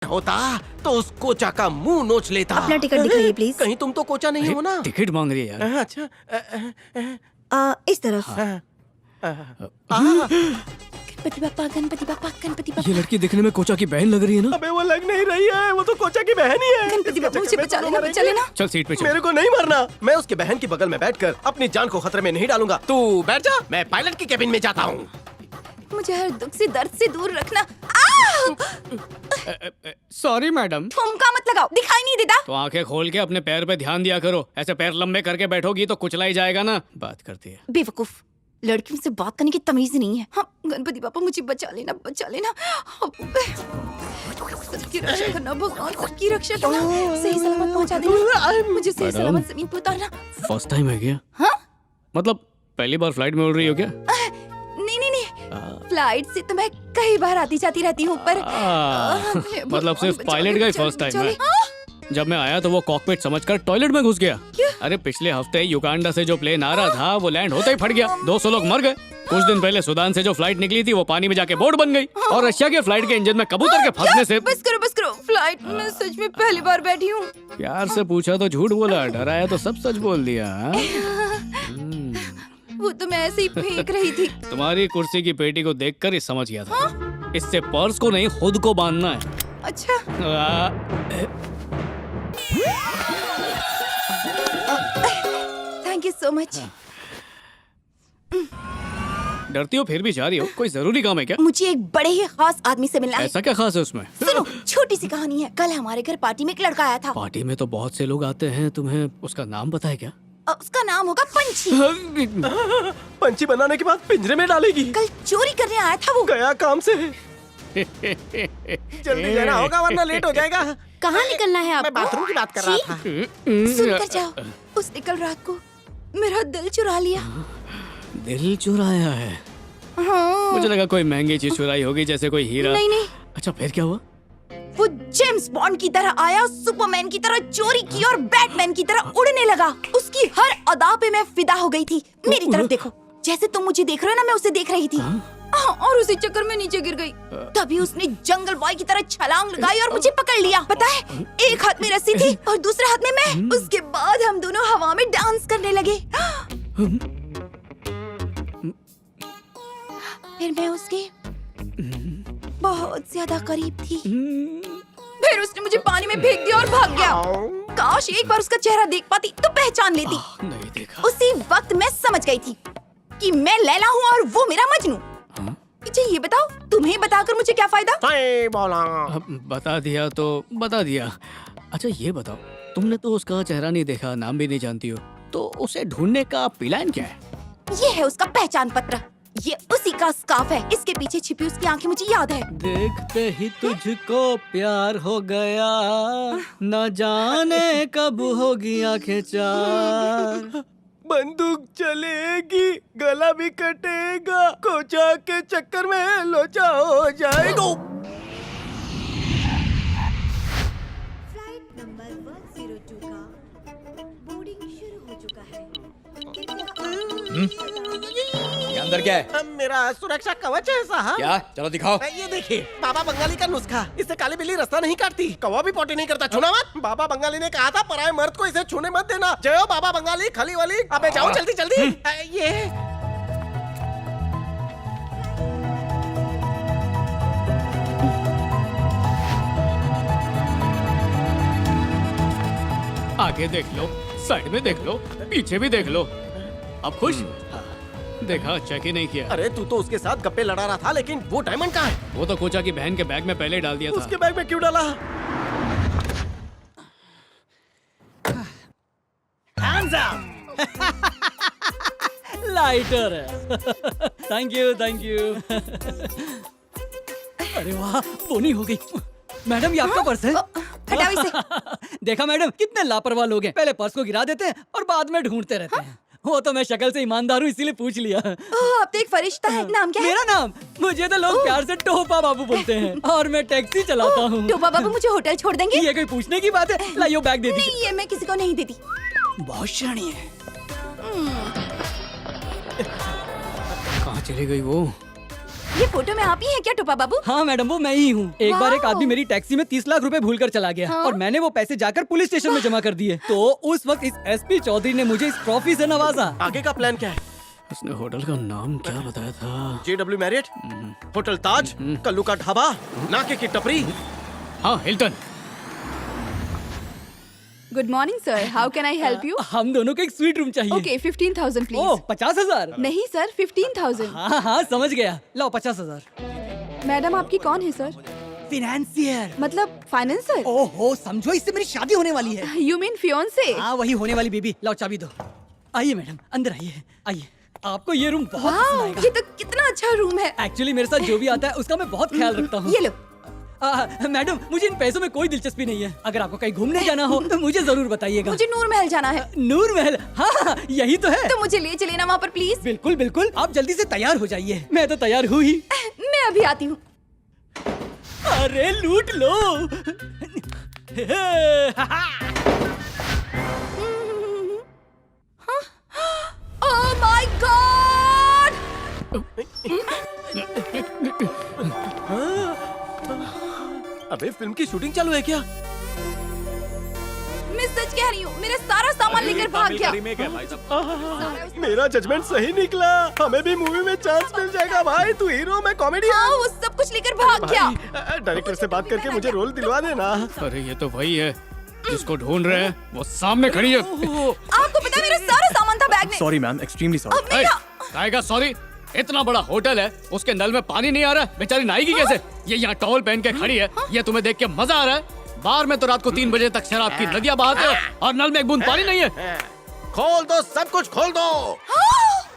होता तो उस कोचा का मुंह नोच लेता। अपना टिकट दिखाइए प्लीज। कहीं तुम तो कोचा नहीं हो ना? टिकट मांग रही है यार। अच्छा इस तरफ। गणपति बापा गणपति बापा गणपति बापा। ये लड़की दिखने में कोचा की बहन लग रही है ना? अबे वो लग नहीं रही है, वो तो कोचा की बहन ही है। गणपति बापा मुझे बचा लेना, बचा लेना। चल सीट पे चल। मेरे को नहीं मरना। मैं उसके बहन की बगल में बैठकर अपनी जान को खतरे में नहीं डालूंगा। तू बैठ जा, मैं पायलट की केबिन में जाता हूँ। मुझे हर दुख से दर्द से दूर रखना। Sorry madam. ठुमका मत लगाओ, दिखाई नहीं देता। तो आंखें खोल के अपने पैर पे ध्यान दिया करो। ऐसे पैर लंबे करके बैठोगी तो कुचला ही जाएगा ना। बात करती है। बेवकूफ, लड़कियों से बात करने की तमीज नहीं है। हाँ, गणपति बापा मुझे बचा लेना, बचा लेना। सबकी रक्षा करना भगवान, सबकी रक्षा करना। सही सलामत पहुंचा देना। मुझे सही मैडम। सलामत जमीन पर उतारना। फर्स्ट टाइम है क्या? हाँ? मतलब पहली बार फ्लाइट में उड़ रही हो क्या? नहीं नहीं नहीं, फ्लाइट से तो मैं कई बार आती जाती रहती हूँ, पर मतलब सिर्फ पायलट का ही फर्स्ट टाइम है। जब मैं आया तो वो कॉकपिट समझकर टॉयलेट में घुस गया। अरे पिछले हफ्ते युगांडा से जो प्लेन आ रहा था वो लैंड होते ही फट गया। 200 लोग मर गए। कुछ दिन पहले सूडान से जो फ्लाइट निकली थी वो पानी में जाके बोट बन गई। और रशिया के फ्लाइट के इंजन में कबूतर के फंसने से। बस करो, फ्लाइट में सच में पहली बार बैठी हूँ। प्यार से पूछा तो झूठ बोला, डराया तो सब सच बोल दिया। वो तो मैं ऐसे ही फेंक रही थी। तुम्हारी कुर्सी की पेटी को देखकर ही समझ गया था। इससे पर्स को नहीं खुद को बांधना है। अच्छा, थैंक यू सो मच। डरती हो फिर भी जा रही हो? कोई जरूरी काम है क्या? मुझे एक बड़े ही खास आदमी से मिलना है। ऐसा क्या खास है उसमें? सुनो, छोटी सी कहानी है। कल हमारे घर पार्टी में एक लड़का आया था। पार्टी में तो बहुत से लोग आते हैं, तुम्हें उसका नाम पता है क्या? उसका नाम होगा पंछी। पंछी बनाने के बाद पिंजरे में डालेगी। कल चोरी करने आया था वो। गया काम से। जल्दी जाना होगा वरना लेट हो जाएगा। कहाँ निकलना है मैं आपको? बाथरूम की बात कर रहा था। सुनकर जाओ, उसने कल रात को मेरा दिल चुरा लिया। दिल चुराया है? हाँ। मुझे लगा कोई महंगी चीज चुराई होगी, जैसे कोई हीरा। नहीं। अच्छा फिर क्या हुआ? वो जेम्स बॉन्ड की तरह आया, सुपरमैन की तरह चोरी की और बैटमैन की तरह उड़ने लगा। उसकी हर अदा पे मैं फिदा हो गई थी। मेरी तरफ देखो, जैसे तुम मुझे देख रहे हो ना, मैं उसे देख रही थी। और उसी चक्कर में नीचे गिर गई। तभी उसने जंगल बॉय की तरह छलांग लगाई और मुझे पकड़ लिया। पता है, एक हाथ में रस्सी थी और दूसरे हाथ में मैं। उसके बाद हम दोनों हवा में डांस करने लगे। फिर मैं उसके बहुत ज्यादा करीब थी। फिर उसने मुझे पानी में फेंक दिया और भाग गया। काश एक बार उसका चेहरा देख पाती तो पहचान लेती। नहीं देखा। उसी वक्त मैं समझ गई थी कि मैं लैला हूँ और वो मेरा मजनू। मुझे ये बताओ, तुम्हें बताकर मुझे क्या फायदा? सही बोला। अब बता दिया तो बता दिया। अच्छा ये बताओ, तुमने तो उसका चेहरा नहीं देखा, नाम भी नहीं जानती हो, तो उसे ढूंढने का प्लान क्या है? ये है उसका पहचान पत्र। ये उसी का स्कार्फ है। इसके पीछे छिपी उसकी आंखें मुझे याद है। देखते ही तुझको प्यार हो गया, न जाने कब होगी आंखें चार। बंदूक चलेगी, गला भी कटेगा, कोचा के चक्कर में लोचा हो जाएगा। फ्लाइट नंबर 102 का बोर्डिंग शुरू हो चुका है। ये अंदर क्या है? मेरा सुरक्षा कवच है साहब। क्या? चलो दिखाओ। ये देखिए, बाबा बंगाली का नुस्खा। इससे काली बिल्ली रास्ता नहीं काटती, कौवा भी पोटी नहीं करता। छूना मत। बाबा बंगाली ने कहा था पराये मर्द को इसे छूने मत देना। जय हो बाबा बंगाली, खली वाली। अबे जाओ जल्दी जल्दी। ये आगे देख लो, साइड में देख लो, पीछे भी देख लो। अब खुश? देखा, चेक ही नहीं किया। अरे तू तो उसके साथ गप्पे लड़ा रहा था, लेकिन वो डायमंड कहाँ है? वो तो कोचा की बहन के बैग में पहले ही डाल दिया था। उसके बैग में क्यों डाला? लाइटर है। Thank you. अरे वाह, बोनी हो गई। मैडम ये आपका पर्स है। हटाओ इसे। देखा मैडम, कितने लापरवाह लोग हैं। पहले पर्स को गिरा देते हैं और बाद में ढूंढते रहते हैं। वो तो मैं शक्ल से ईमानदार हूँ, इसीलिए पूछ लिया। ओह, अब तो एक फरिश्ता है। नाम क्या है? मेरा नाम? मुझे तो लोग प्यार से टोपा बाबू बोलते हैं और मैं टैक्सी चलाता हूँ। टोपा बाबू मुझे होटल छोड़ देंगे? ये कोई पूछने की बात है? लाइयो बैग दे दीजिए। नहीं, ये मैं किसी को नहीं देती। बहुत शानी है। कहाँ चली गई वो? ये फोटो में आप ही हैं क्या टोपा बाबू? हाँ मैडम, वो मैं ही हूँ। एक बार एक आदमी मेरी टैक्सी में 30 लाख रुपए भूल कर चला गया और मैंने वो पैसे जाकर पुलिस स्टेशन में जमा कर दिए। तो उस वक्त इस एसपी चौधरी ने मुझे इस ट्रॉफी से नवाजा। आगे का प्लान क्या है? उसने होटल का नाम क्या बताया था? JW Marriott, hotel Taj, Kallu का ढाबा, नाके की टपरी। हाँ, Hilton. Good morning sir, how can I help you? हम दोनों को एक स्वीट रूम चाहिए। Okay 15,000 please. ओह 50,000? नहीं सर 15,000। हाँ हाँ समझ गया, लो 50,000। मैडम आपकी कौन है सर? फिनेंशियर। मतलब फाइनेंसर? ओहो, समझो इससे मेरी शादी होने वाली है। You mean fiance? हाँ वही होने वाली बीबी। लाओ चाबी दो। आइए मैडम, अंदर आइए। आइए, आपको ये रूम बहुत पसंद वाह, आएगा। ये तो कितना अच्छा रूम है। एक्चुअली मेरे साथ जो भी आता है उसका मैं बहुत ख्याल रखता हूँ। ये लो। मैडम मुझे इन पैसों में कोई दिलचस्पी नहीं है। अगर आपको कहीं घूमने जाना हो तो मुझे जरूर बताइएगा। मुझे नूर महल जाना है। नूर महल? हाँ यही तो है। तो मुझे ले चलिए ना वहाँ पर प्लीज। बिल्कुल बिल्कुल, आप जल्दी से तैयार हो जाइए। मैं तो तैयार हूँ ही। मैं अभी आती हूँ। अरे लूट लो। Oh my god! अबे फिल्म की शूटिंग चालू है क्या? मैं सच कह रही हूँ, मेरा सारा सामान लेकर भाग गया। मेरा जजमेंट सही निकला। हमें भी मूवी में चांस मिल जाएगा भाई। तू हीरो, मैं कॉमेडी। हाँ, वो सब कुछ लेकर भाग गया। डायरेक्टर से बात करके मुझे रोल दिलवा देना। अरे ये तो वही है जिसको ढूंढ रहे हैं, वो सामने खड़ी है। आपको पता है मेरा सारा सामान था बैग में। Sorry ma'am, extremely sorry. अब मेरा काहेगा सॉरी? इतना बड़ा होटल है, उसके नल में पानी नहीं आ रहा है, बेचारी नहाएगी कैसे? ये यहाँ टॉवल पहन के खड़ी है, ये तुम्हें देख के मजा आ रहा है? बार में तो रात को 3 बजे तक शराब की नदियाँ बहाते हो और नल में एक बूंद पानी नहीं है। खोल दो, सब कुछ खोल दो।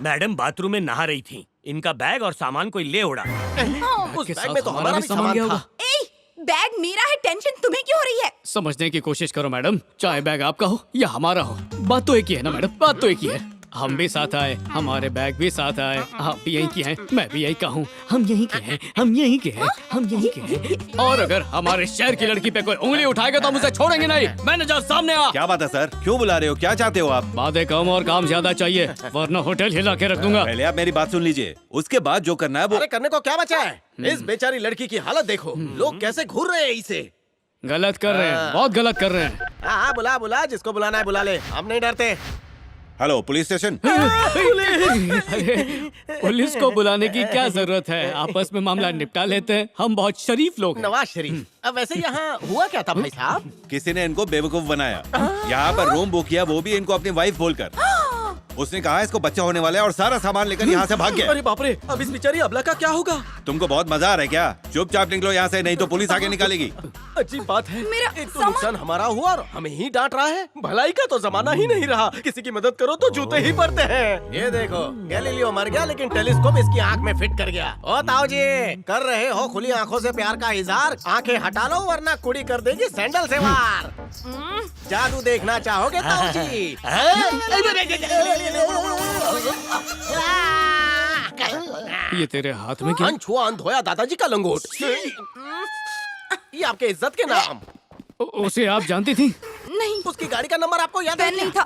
मैडम बाथरूम में नहा रही थी, इनका बैग और सामान कोई ले उड़ा। उस बैग में तो हमारा भी सामान गया था। होगा। ए, बैग मेरा है, टेंशन तुम्हें क्यों हो रही है? समझने की कोशिश करो मैडम, चाहे बैग आपका हो या हमारा हो, बात तो एक ही है ना मैडम, बात तो एक ही है। हम भी साथ आए, हमारे बैग भी साथ आए, आप भी यहीं की हैं, मैं भी यहीं का हूँ, हम यहीं के हैं, हम यहीं के हैं, हम यहीं के हैं। और अगर हमारे शहर की लड़की पे कोई उंगली उठाएगा तो हम उसे छोड़ेंगे नहीं। मैनेजर सामने आ। क्या बात है सर, क्यों बुला रहे हो? क्या चाहते हो आप? बातें कम और काम ज्यादा चाहिए, वरना होटल हिला के रख दूंगा। पहले आप मेरी बात सुन लीजिए, उसके बाद जो करना है वो। अरे करने को क्या बचा है? इस बेचारी लड़की की हालत देखो, लोग कैसे घूर रहे हैं इसे। गलत कर रहे हैं, बहुत गलत कर रहे हैं। हाँ बुला बुला, जिसको बुलाना है बुला ले, हम नहीं डरते। Hello police station. अरे, पुलिस को बुलाने की क्या जरूरत है? आपस में मामला निपटा लेते हैं, हम बहुत शरीफ लोग हैं। नवाज शरीफ। अब वैसे यहाँ हुआ क्या था भाई साहब? किसी ने इनको बेवकूफ बनाया, यहाँ पर रूम बुक किया, वो भी इनको अपनी वाइफ बोलकर। उसने कहा इसको बच्चा होने वाला है और सारा सामान लेकर यहाँ से भाग गया। अरे बाप रे, अब इस बेचारी अबला का क्या होगा? तुमको बहुत मजा आ रहा है क्या? चुपचाप निकलो यहाँ से, नहीं तो पुलिस आगे निकालेगी। अजीब बात है, मेरा एक तो सामान- नुकसान हमारा हुआ और हमें ही डांट रहा है। भलाई का तो जमाना ही नहीं रहा, किसी की मदद करो तो जूते ही पड़ते हैं। ये देखो, गैलीलियो मर गया लेकिन टेलीस्कोप इसकी आंख में फिट कर गया। ओ ताऊ जी, कर रहे हो खुली आंखों से प्यार का इजहार? आंखें हटा लो वरना कुड़ी कर देगी सैंडल से वार। जादू देखना चाहोगे ताऊ जी? ये तेरे हाथ में क्या? अनछुआ अनधोया दादाजी का लंगोट। ये आपके इज्जत के नाम। उसे आप जानती थी? नहीं, उसकी गाड़ी का नंबर आपको याद है? पेन नहीं था।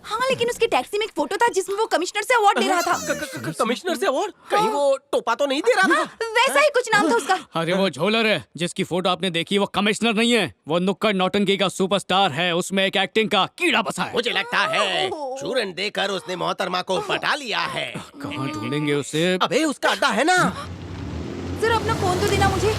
हाँ, लेकिन उसकी टैक्सी में एक फोटो था जिसमें वो कमिश्नर से अवार्ड ले रहा था। कमिश्नर से अवार्ड? कहीं वो टोपा तो नहीं दे रहा था? वैसा ही कुछ नाम था उसका। अरे वो झोलर है जिसकी फोटो आपने देखी, वो कमिश्नर नहीं है, वो नुक्कड़ नौटंकी का सुपरस्टार है, उसमें एक एक्टिंग का कीड़ा बसा है। मुझे लगता है चूरन देकर उसने मोहतरमा को पटा लिया है। कहाँ ढूंढेंगे उसे? अबे उसका अड्डा है ना। सर अपना फोन तो देना मुझे।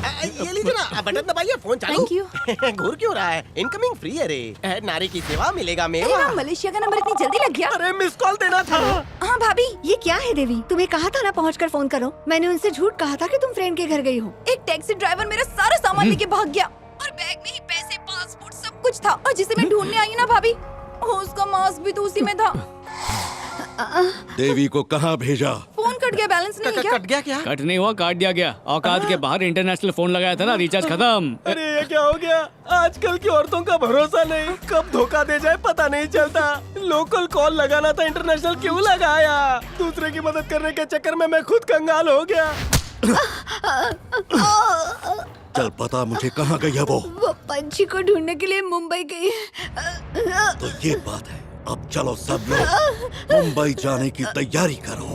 ये लीजिए ना, बटन दबाइए, फोन चालू। Thank you। घूर क्यों रहा है? इनकमिंग फ्री है रे। नारी की सेवा मिलेगा अरे मेवा। वाह, मलेशिया का नंबर इतनी जल्दी लग गया। अरे मिस कॉल देना था। हाँ भाभी, ये क्या है देवी? तुम्हें कहा था ना पहुंचकर फोन करो। मैंने उनसे झूठ कहा था कि तुम फ्रेंड के घर गई हो। एक टैक्सी ड्राइवर मेरा सारा सामान लेके भाग गया और बैग में ही पैसे, पासपोर्ट सब कुछ था। और जिसे मैं ढूंढने आई ना भाभी, उसका मास्क भी तो उसी में था। देवी को कहाँ भेजा? फोन कट गया, बैलेंस नहीं है क्या? कट गया क्या? कट नहीं हुआ, काट दिया गया। औकात के बाहर इंटरनेशनल फोन लगाया था ना, रिचार्ज खत्म। अरे ये क्या हो गया? आजकल की औरतों का भरोसा नहीं, कब धोखा दे जाए पता नहीं चलता। लोकल कॉल लगाना था, इंटरनेशनल क्यों लगाया? दूसरे की मदद करने के चक्कर में मैं खुद कंगाल हो गया। चल पता मुझे कहाँ गई है वो पंछी को ढूंढने के लिए मुंबई गई है। तो ये बात है। अब चलो सब लोग मुंबई जाने की तैयारी करो।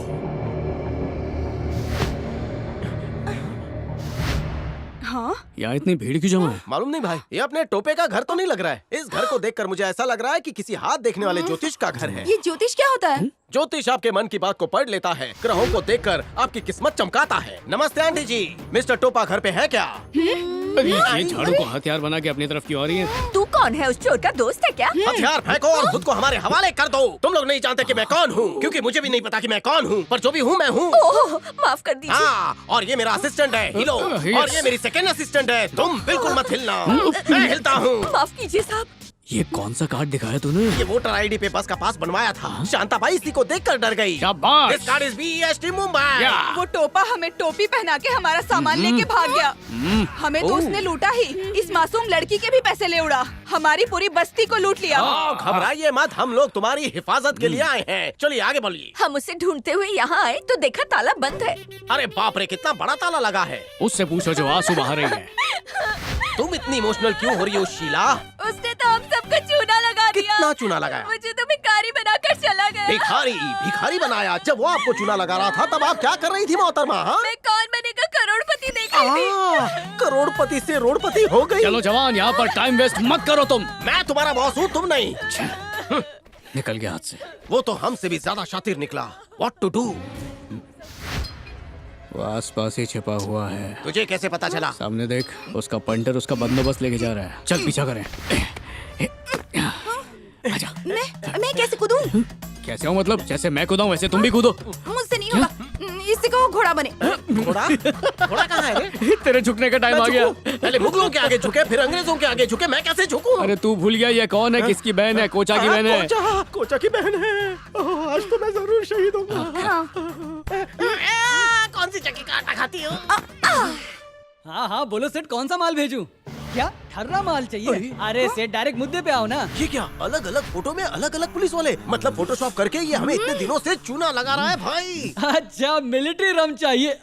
यहाँ इतनी भीड़ क्यों जमा है? मालूम नहीं भाई, ये अपने टोपे का घर तो नहीं लग रहा है। इस घर को देखकर मुझे ऐसा लग रहा है कि किसी हाथ देखने वाले ज्योतिष का घर है। ये ज्योतिष क्या होता है? ज्योतिष आपके मन की बात को पढ़ लेता है, ग्रहों को देखकर आपकी किस्मत चमकाता है। नमस्ते आंटी जी, मिस्टर टोपा घर पे है क्या? ये झाड़ू को हथियार बना के अपनी तरफ क्यों आ रही है? तू कौन है? उस चोर का दोस्त है क्या? हथियार फेंको और खुद को हमारे हवाले कर दो। तुम लोग नहीं जानते कि मैं कौन हूँ, क्योंकि मुझे भी नहीं पता कि मैं कौन हूँ, पर जो भी हूँ मैं हूँ। ओह, माफ कर दीजिए। हाँ, और ये मेरा असिस्टेंट है हिलो, और ये मेरी सेकंड असिस्टेंट है। तुम बिल्कुल मत हिलना, मैं हिलता हूँ। माफ कीजिए साहब। ये कौन सा कार्ड दिखाया तूने? ये वोटर आईडी पे बस का पास बनवाया था। शांताबाई इसी को देखकर डर गई। शाबाश। This card is BEST Mumbai. वो टोपा हमें टोपी पहना के हमारा सामान लेके भाग गया। हमें तो उसने लूटा ही, इस मासूम लड़की के भी पैसे ले उड़ा, हमारी पूरी बस्ती को लूट लिया। घबराइए मत, हम लोग तुम्हारी हिफाजत के लिए आए हैं। चलिए आगे बोलिए। हम उसे ढूंढते हुए यहाँ आए तो देखा ताला बंद है। अरे बाप रे, कितना बड़ा ताला लगा है। उससे पूछो जो आंसू बहा रही है। तुम इतनी इमोशनल क्यों हो रही हो शीला? उसने तो हम सबको चूना लगा दिया। कितना चूना लगाया? मुझे तो भिखारी बनाकर चला गया। भिखारी बनाया? जब वो आपको चूना लगा रहा था तब आप क्या कर रही थी मोहतरमा? हाँ? मैं कौन बनेगा करोड़पति देख रही थी। करोड़पति से रोड़पति हो गई। चलो जवान, यहाँ पर टाइम वेस्ट मत करो तुम। मैं तुम्हारा बॉस हूँ, तुम नहीं। निकल गया हाथ से। वो तो हमसे भी ज्यादा शातिर निकला। What to do? वो आसपास ही छिपा हुआ है। तुझे कैसे पता चला? सामने देख, उसका पंटर उसका बंदोबस्त लेके जा रहा है। चल पीछा करें। आजा। मैं कैसे कूदूं? कैसे हो मतलब? जैसे मैं कूदा हूं वैसे तुम भी कूदो। मुझसे नहीं होगा। इससे कहो घोड़ा बने। घोड़ा? घोड़ा कहाँ है रे? तेरे झुकने का टाइम आ गया। पहले मुगलों के आगे झुके, फिर अंग्रेजों के आगे झुके, मैं कैसे झुकूं? अरे तू भूल गया ये कौन है, किसकी बहन है? कोचा की बहन है। कोचा की बहन है। आज तो मैं जरूर शहीद होऊंगा। कौन सी चक्की का आटा खाती हो? हाँ हाँ बोलो सेठ, कौन सा माल भेजूं? क्या ठर्रा माल चाहिए? अरे सेठ डायरेक्ट मुद्दे पे आओ ना। ये क्या अलग अलग फोटो में अलग अलग पुलिस वाले? मतलब फोटोशॉप करके ये हमें इतने दिनों से चूना लगा रहा है भाई। अच्छा मिलिट्री रम चाहिए।